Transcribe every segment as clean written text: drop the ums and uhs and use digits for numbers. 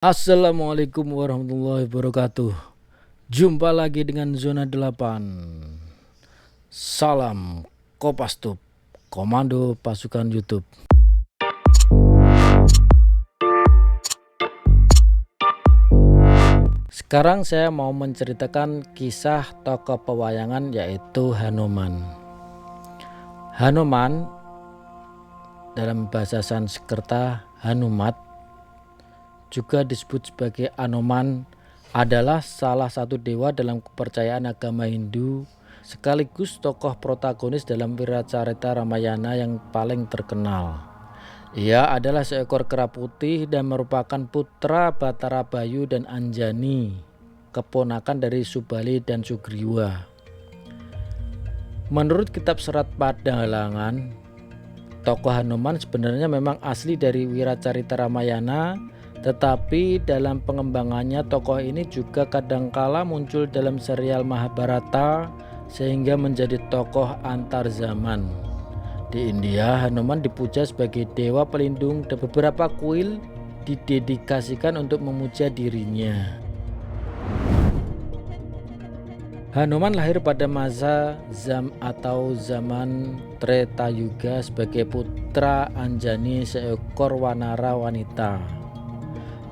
Assalamualaikum warahmatullahi wabarakatuh. Jumpa lagi dengan Zona 8. Salam Kopastus, Komando Pasukan YouTube. Sekarang saya mau menceritakan kisah tokoh pewayangan yaitu Hanuman. Hanuman dalam bahasa Sanskerta Hanumat juga disebut sebagai Anoman, adalah salah satu dewa dalam kepercayaan agama Hindu, sekaligus tokoh protagonis dalam Wiracarita Ramayana yang paling terkenal. Ia adalah seekor kera putih dan merupakan putra Batara Bayu dan Anjani, keponakan dari Subali dan Sugriwa. Menurut kitab Serat Padahalangan, tokoh Hanuman sebenarnya memang asli dari Wiracarita Ramayana, tetapi dalam pengembangannya tokoh ini juga kadangkala muncul dalam serial Mahabharata sehingga menjadi tokoh antar zaman. Di India, Hanuman dipuja sebagai dewa pelindung dan beberapa kuil didedikasikan untuk memuja dirinya. Hanuman lahir pada masa zaman Treta Yuga sebagai putra Anjani, seekor wanara wanita.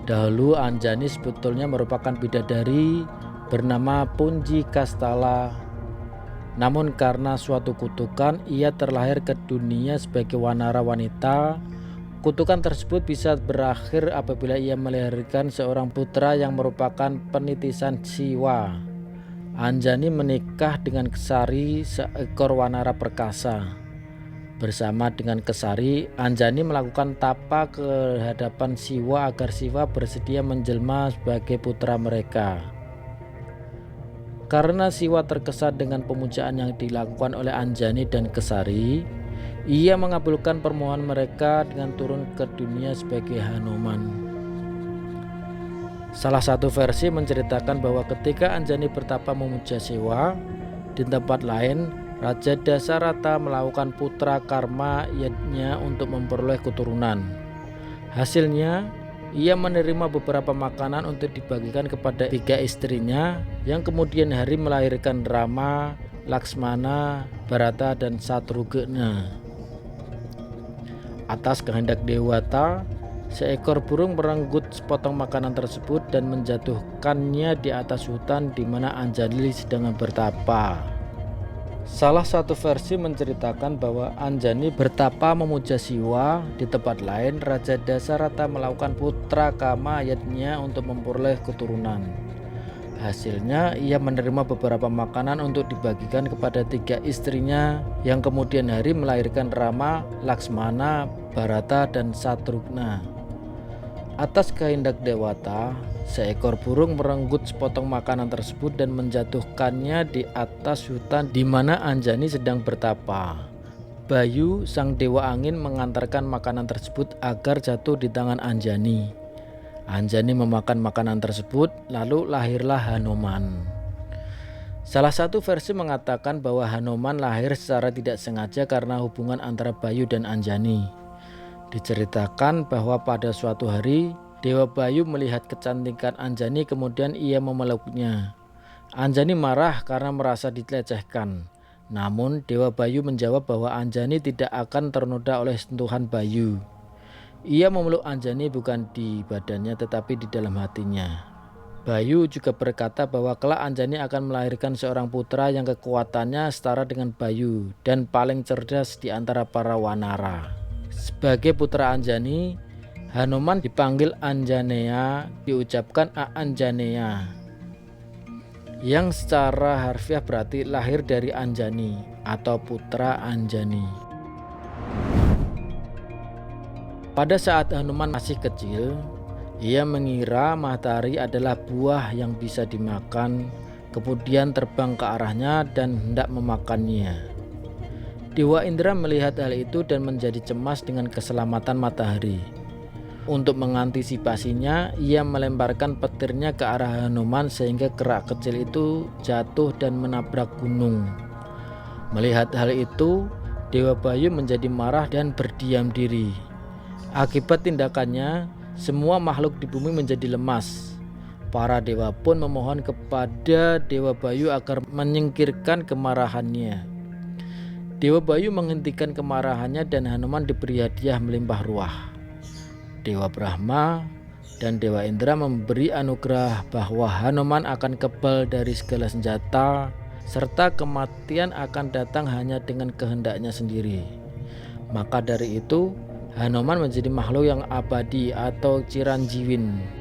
Dahulu Anjani sebetulnya merupakan bidadari bernama Punji Kastala. Namun karena suatu kutukan ia terlahir ke dunia sebagai wanara wanita. Kutukan tersebut bisa berakhir apabila ia melahirkan seorang putra yang merupakan penitisan Siwa. Anjani menikah dengan Kesari, seekor wanara perkasa. Bersama dengan Kesari, Anjani melakukan tapa ke hadapan Siwa agar Siwa bersedia menjelma sebagai putra mereka. Karena Siwa terkesan dengan pemujaan yang dilakukan oleh Anjani dan Kesari, ia mengabulkan permohonan mereka dengan turun ke dunia sebagai Hanuman. Salah satu versi menceritakan bahwa ketika Anjani bertapa memuja Siwa, di tempat lain Raja Dasarata melakukan putra karma yajna untuk memperoleh keturunan. Hasilnya, ia menerima beberapa makanan untuk dibagikan kepada 3 istrinya yang kemudian hari melahirkan Rama, Laksmana, Bharata, dan Satrugna. Atas kehendak Dewata, seekor burung merenggut sepotong makanan tersebut dan menjatuhkannya di atas hutan di mana Anjani sedang bertapa. Salah satu versi menceritakan bahwa Anjani bertapa memuja Siwa. Di tempat lain, Raja Dasarata melakukan putra kama yajna untuk memperoleh keturunan. Hasilnya, ia menerima beberapa makanan untuk dibagikan kepada 3 istrinya yang kemudian hari melahirkan Rama, Laksmana, Bharata, dan Satrugna. Atas kehendak Dewata, seekor burung merenggut sepotong makanan tersebut dan menjatuhkannya di atas hutan di mana Anjani sedang bertapa. Bayu, sang dewa angin, mengantarkan makanan tersebut agar jatuh di tangan Anjani. Anjani memakan makanan tersebut, lalu lahirlah Hanuman. Salah satu versi mengatakan bahwa Hanuman lahir secara tidak sengaja karena hubungan antara Bayu dan Anjani. Diceritakan bahwa pada suatu hari Dewa Bayu melihat kecantikan Anjani, kemudian ia memeluknya. Anjani marah karena merasa dilecehkan. Namun Dewa Bayu menjawab bahwa Anjani tidak akan ternoda oleh sentuhan Bayu. Ia memeluk Anjani bukan di badannya tetapi di dalam hatinya. Bayu juga berkata bahwa kelak Anjani akan melahirkan seorang putra yang kekuatannya setara dengan Bayu dan paling cerdas di antara para wanara. Sebagai putra Anjani, Hanuman dipanggil Anjaneya, diucapkan Aanjaneya, yang secara harfiah berarti lahir dari Anjani atau putra Anjani. Pada saat Hanuman masih kecil, ia mengira matahari adalah buah yang bisa dimakan, kemudian terbang ke arahnya dan hendak memakannya. Dewa Indra melihat hal itu dan menjadi cemas dengan keselamatan matahari. Untuk mengantisipasinya, ia melemparkan petirnya ke arah Hanuman sehingga kera kecil itu jatuh dan menabrak gunung. Melihat hal itu, Dewa Bayu menjadi marah dan berdiam diri. Akibat tindakannya, semua makhluk di bumi menjadi lemas. Para dewa pun memohon kepada Dewa Bayu agar menyingkirkan kemarahannya. Dewa Bayu menghentikan kemarahannya dan Hanuman diberi hadiah melimpah ruah. Dewa Brahma dan Dewa Indra memberi anugerah bahwa Hanuman akan kebal dari segala senjata, serta kematian akan datang hanya dengan kehendaknya sendiri. Maka dari itu, Hanuman menjadi makhluk yang abadi atau Ciranjiwin.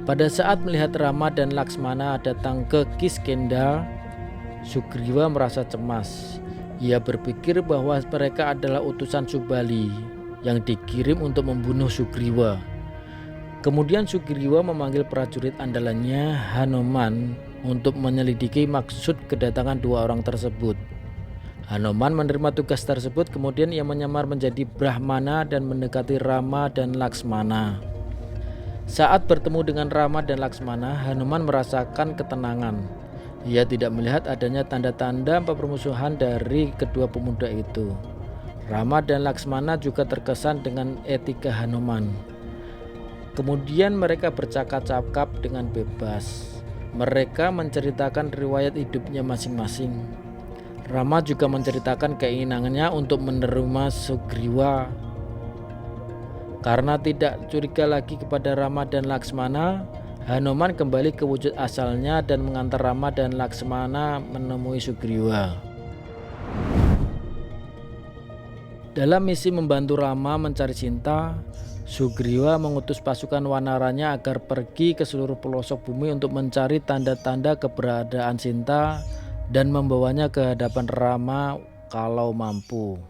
Pada saat melihat Rama dan Laksmana datang ke Kiskendha, Sugriwa merasa cemas. Ia berpikir bahwa mereka adalah utusan Subali yang dikirim untuk membunuh Sugriwa. Kemudian Sugriwa memanggil prajurit andalannya Hanuman untuk menyelidiki maksud kedatangan dua orang tersebut. Hanuman menerima tugas tersebut, kemudian ia menyamar menjadi Brahmana dan mendekati Rama dan Laksmana. Saat bertemu dengan Rama dan Laksmana, Hanuman merasakan ketenangan. Ia tidak melihat adanya tanda-tanda permusuhan dari kedua pemuda itu. Rama dan Laksmana juga terkesan dengan etika Hanuman. Kemudian mereka bercakap-cakap dengan bebas. Mereka menceritakan riwayat hidupnya masing-masing. Rama juga menceritakan keinginannya untuk menerima Sugriwa. Karena tidak curiga lagi kepada Rama dan Laksmana, Hanuman kembali ke wujud asalnya dan mengantar Rama dan Laksmana menemui Sugriwa. Dalam misi membantu Rama mencari Sinta, Sugriwa mengutus pasukan wanaranya agar pergi ke seluruh pelosok bumi untuk mencari tanda-tanda keberadaan Sinta dan membawanya ke hadapan Rama kalau mampu.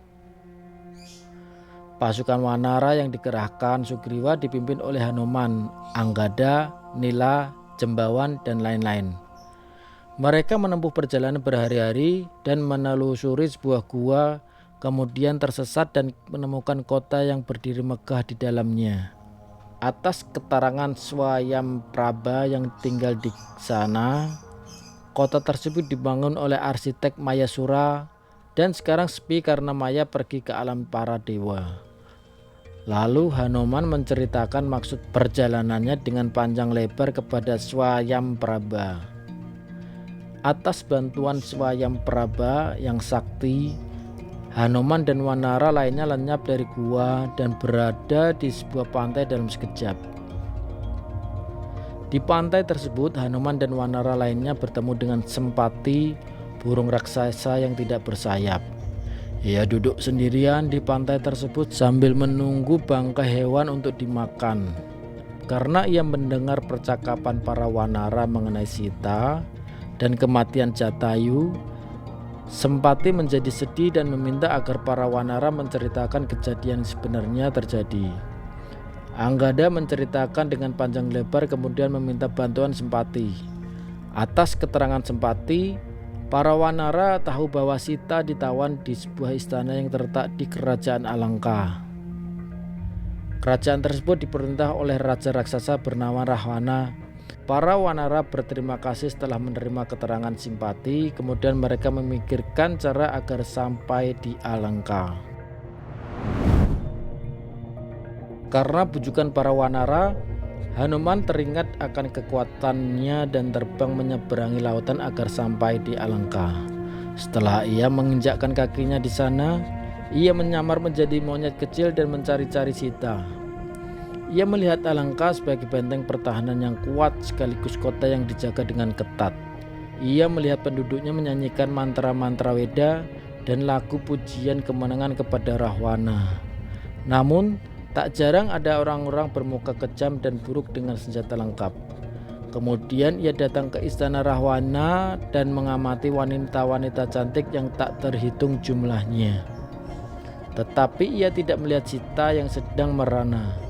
Pasukan wanara yang dikerahkan Sugriwa dipimpin oleh Hanuman, Anggada, Nila, Jembawan, dan lain-lain. Mereka menempuh perjalanan berhari-hari dan menelusuri sebuah gua, kemudian tersesat dan menemukan kota yang berdiri megah di dalamnya. Atas keterangan Swayamprabha yang tinggal di sana, kota tersebut dibangun oleh arsitek Mayasura dan sekarang sepi karena Maya pergi ke alam para dewa. Lalu Hanuman menceritakan maksud perjalanannya dengan panjang lebar kepada Swayamprabha. Atas bantuan Swayamprabha yang sakti, Hanuman dan wanara lainnya lenyap dari gua dan berada di sebuah pantai dalam sekejap. Di pantai tersebut, Hanuman dan wanara lainnya bertemu dengan Sempati, burung raksasa yang tidak bersayap. Ia duduk sendirian di pantai tersebut sambil menunggu bangkai hewan untuk dimakan. Karena ia mendengar percakapan para wanara mengenai Sita dan kematian Jatayu, Sempati menjadi sedih dan meminta agar para wanara menceritakan kejadian sebenarnya terjadi. Anggada menceritakan dengan panjang lebar kemudian meminta bantuan Sempati. Atas keterangan Sempati, para wanara tahu bahwa Sita ditawan di sebuah istana yang terletak di kerajaan Alangka. Kerajaan tersebut diperintah oleh raja raksasa bernama Rahwana. Para wanara berterima kasih setelah menerima keterangan Simpati, kemudian mereka memikirkan cara agar sampai di Alangka. Karena bujukan para wanara, Hanuman teringat akan kekuatannya dan terbang menyeberangi lautan agar sampai di Alangka. Setelah ia menginjakkan kakinya di sana, ia menyamar menjadi monyet kecil dan mencari-cari Sita. Ia melihat Alangka sebagai benteng pertahanan yang kuat sekaligus kota yang dijaga dengan ketat. Ia melihat penduduknya menyanyikan mantra-mantra Weda dan lagu pujian kemenangan kepada Rahwana. Namun, tak jarang ada orang-orang bermuka kejam dan buruk dengan senjata lengkap. Kemudian ia datang ke istana Rahwana dan mengamati wanita-wanita cantik yang tak terhitung jumlahnya. Tetapi ia tidak melihat Sita yang sedang merana.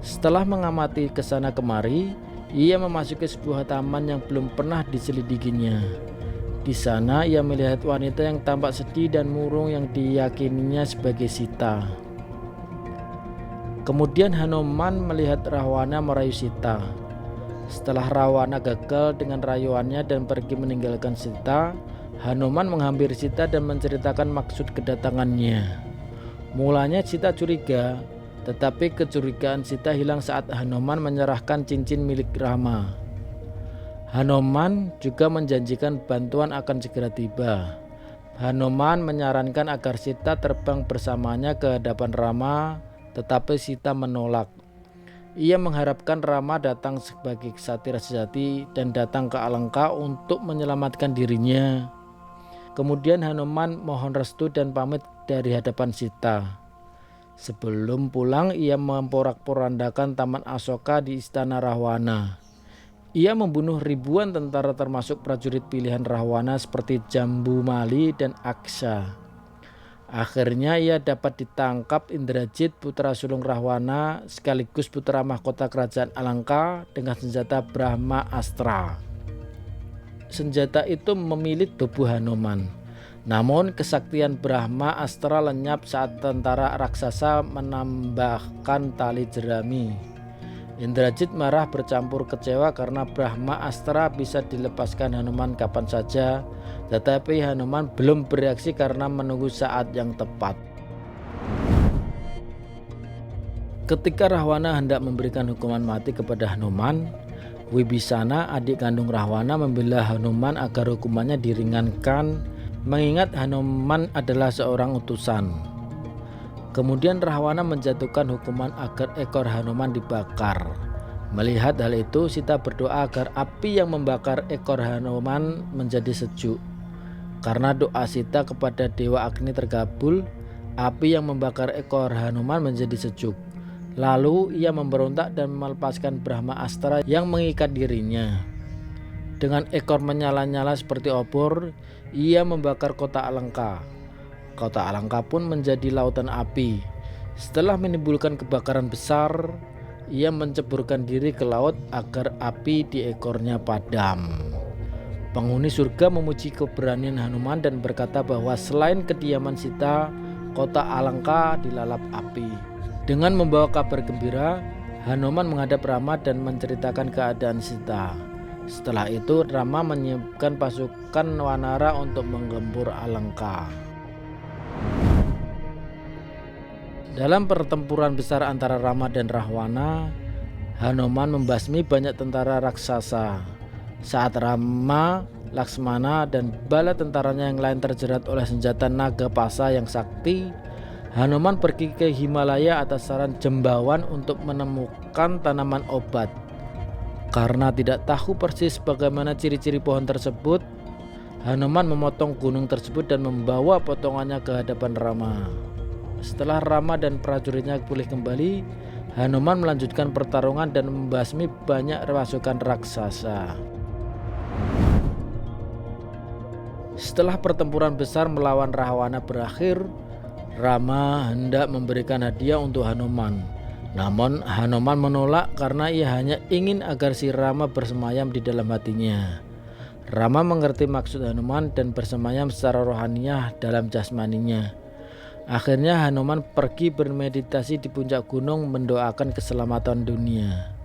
Setelah mengamati kesana kemari, ia memasuki sebuah taman yang belum pernah diselidikinya. Di sana ia melihat wanita yang tampak sedih dan murung yang diyakininya sebagai Sita. Kemudian Hanuman melihat Rahwana merayu Sita. Setelah Rahwana gagal dengan rayuannya dan pergi meninggalkan Sita, Hanuman menghampiri Sita dan menceritakan maksud kedatangannya. Mulanya Sita curiga, tetapi kecurigaan Sita hilang saat Hanuman menyerahkan cincin milik Rama. Hanuman juga menjanjikan bantuan akan segera tiba. Hanuman menyarankan agar Sita terbang bersamanya ke hadapan Rama, tetapi Sita menolak. Ia mengharapkan Rama datang sebagai ksatria sejati dan datang ke Alengka untuk menyelamatkan dirinya. Kemudian Hanuman mohon restu dan pamit dari hadapan Sita. Sebelum pulang, ia memporak-porandakan Taman Asoka di istana Rahwana. Ia membunuh ribuan tentara termasuk prajurit pilihan Rahwana seperti Jambumali dan Aksa. Akhirnya ia dapat ditangkap Indrajit, putra sulung Rahwana sekaligus putra mahkota kerajaan Alengka dengan senjata Brahma Astra. Senjata itu memilit tubuh Hanuman. Namun kesaktian Brahma Astra lenyap saat tentara raksasa menambahkan tali jerami. Indrajit marah bercampur kecewa karena Brahma Astra bisa dilepaskan Hanuman kapan saja, tetapi Hanuman belum bereaksi karena menunggu saat yang tepat. Ketika Rahwana hendak memberikan hukuman mati kepada Hanuman, Wibisana, adik kandung Rahwana, membela Hanuman agar hukumannya diringankan, mengingat Hanuman adalah seorang utusan. Kemudian Rahwana menjatuhkan hukuman agar ekor Hanuman dibakar. Melihat hal itu, Sita berdoa agar api yang membakar ekor Hanuman menjadi sejuk. Karena doa Sita kepada Dewa Agni terkabul, api yang membakar ekor Hanuman menjadi sejuk. Lalu ia memberontak dan melepaskan Brahma Astra yang mengikat dirinya. Dengan ekor menyala-nyala seperti obor, ia membakar kota Alengka. Kota Alengka pun menjadi lautan api. Setelah menimbulkan kebakaran besar, ia menceburkan diri ke laut agar api di ekornya padam. Penghuni surga memuji keberanian Hanuman dan berkata bahwa selain kediaman Sita, kota Alengka dilalap api. Dengan membawa kabar gembira, Hanuman menghadap Rama dan menceritakan keadaan Sita. Setelah itu Rama menyiapkan pasukan Wanara untuk menggempur Alengka. Dalam pertempuran besar antara Rama dan Rahwana, Hanuman membasmi banyak tentara raksasa. Saat Rama, Laksmana, dan bala tentaranya yang lain terjerat oleh senjata naga pasa yang sakti, Hanuman pergi ke Himalaya atas saran Jembawan untuk menemukan tanaman obat. Karena tidak tahu persis bagaimana ciri-ciri pohon tersebut, Hanuman memotong gunung tersebut dan membawa potongannya ke hadapan Rama. Setelah Rama dan prajuritnya pulih kembali, Hanuman melanjutkan pertarungan dan membasmi banyak pasukan raksasa. Setelah pertempuran besar melawan Rahwana berakhir, Rama hendak memberikan hadiah untuk Hanuman. Namun Hanuman menolak karena ia hanya ingin agar si Rama bersemayam di dalam hatinya. Rama mengerti maksud Hanuman dan bersemayam secara rohaniah dalam jasmaninya. Akhirnya Hanuman pergi bermeditasi di puncak gunung mendoakan keselamatan dunia.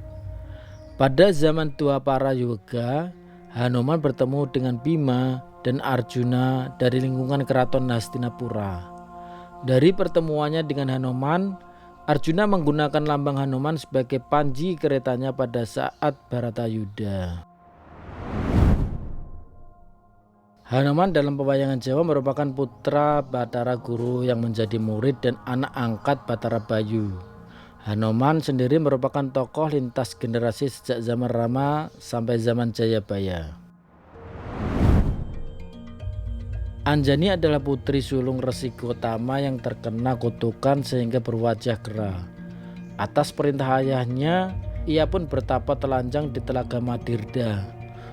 Pada zaman tua para yoga, Hanuman bertemu dengan Bima dan Arjuna dari lingkungan keraton Hastinapura. Dari pertemuannya dengan Hanuman, Arjuna menggunakan lambang Hanuman sebagai panji keretanya pada saat Bharatayuddha. Hanuman dalam pewayangan Jawa merupakan putra Batara Guru yang menjadi murid dan anak angkat Batara Bayu. Hanuman sendiri merupakan tokoh lintas generasi sejak zaman Rama sampai zaman Jayabaya. Anjani adalah putri sulung Resi Gotama yang terkena kutukan sehingga berwajah kera. Atas perintah ayahnya, ia pun bertapa telanjang di Telaga Madirda.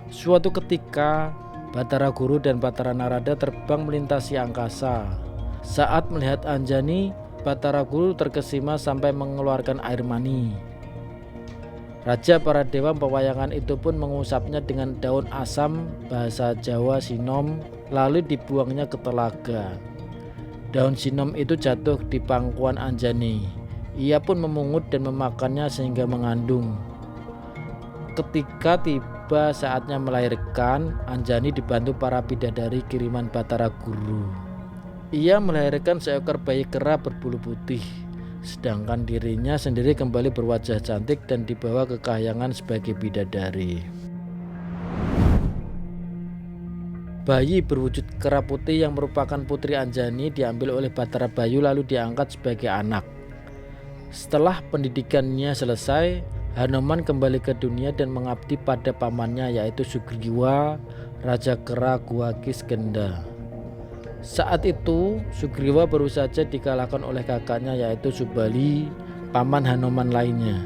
Suatu ketika, Batara Guru dan Batara Narada terbang melintasi angkasa. Saat melihat Anjani, Batara Guru terkesima sampai mengeluarkan air mani. Raja para dewa pewayangan itu pun mengusapnya dengan daun asam, bahasa Jawa sinom, lalu dibuangnya ke telaga. Daun sinom itu jatuh di pangkuan Anjani. Ia pun memungut dan memakannya sehingga mengandung. Ketika tiba saatnya melahirkan, Anjani dibantu para bidadari kiriman Batara Guru. Ia melahirkan seekor bayi kera berbulu putih, sedangkan dirinya sendiri kembali berwajah cantik dan dibawa ke kahyangan sebagai bidadari. Bayi berwujud kera putih yang merupakan Putri Anjani diambil oleh Batara Bayu lalu diangkat sebagai anak. Setelah pendidikannya selesai, Hanoman kembali ke dunia dan mengabdi pada pamannya yaitu Sugriwa, Raja Kera Gua Kiskendha. Saat itu Sugriwa baru saja dikalahkan oleh kakaknya yaitu Subali, paman Hanoman lainnya.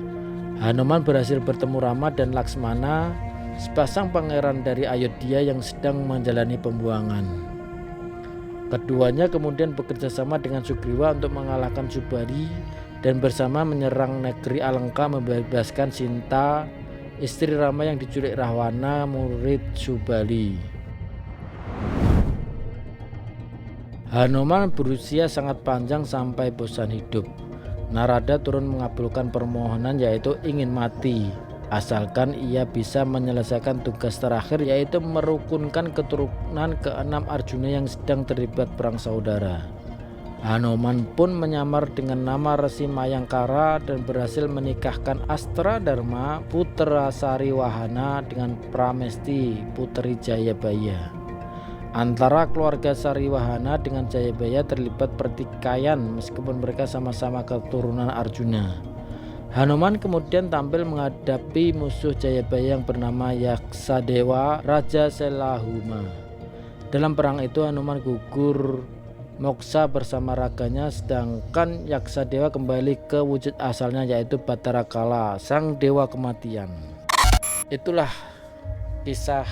Hanoman berhasil bertemu Rama dan Laksmana, sepasang pangeran dari Ayodhya yang sedang menjalani pembuangan. Keduanya kemudian bekerja sama dengan Sugriwa untuk mengalahkan Subali dan bersama menyerang negeri Alengka membebaskan Sinta, istri Rama yang diculik Rahwana, murid Subali. Hanoman berusia sangat panjang sampai bosan hidup. Narada turun mengabulkan permohonan yaitu ingin mati, asalkan ia bisa menyelesaikan tugas terakhir yaitu merukunkan keturunan ke-6 Arjuna yang sedang terlibat perang saudara. Hanoman pun menyamar dengan nama Resi Mayangkara dan berhasil menikahkan Astra Dharma putra Sariwahana dengan Pramesti putri Jayabaya. Antara keluarga Sariwahana dengan Jayabaya terlibat pertikaian meskipun mereka sama-sama keturunan Arjuna. Hanoman kemudian tampil menghadapi musuh Jayabaya yang bernama Yaksadewa Raja Selahuma. Dalam perang itu Hanoman gugur moksa bersama raganya, sedangkan Yaksadewa kembali ke wujud asalnya yaitu Batara Kala, sang dewa kematian. Itulah kisah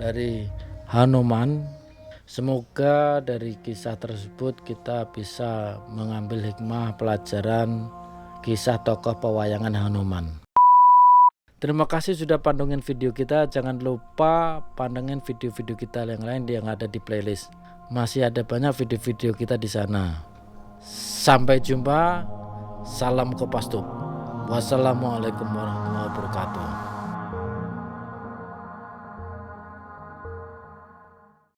dari Hanoman. Semoga dari kisah tersebut kita bisa mengambil hikmah pelajaran kisah tokoh pewayangan Hanoman. Terima kasih sudah pantengin video kita. Jangan lupa pantengin video-video kita yang lain yang ada di playlist. Masih ada banyak video-video kita di sana. Sampai jumpa. Salam Kopastus. Wassalamualaikum warahmatullahi wabarakatuh.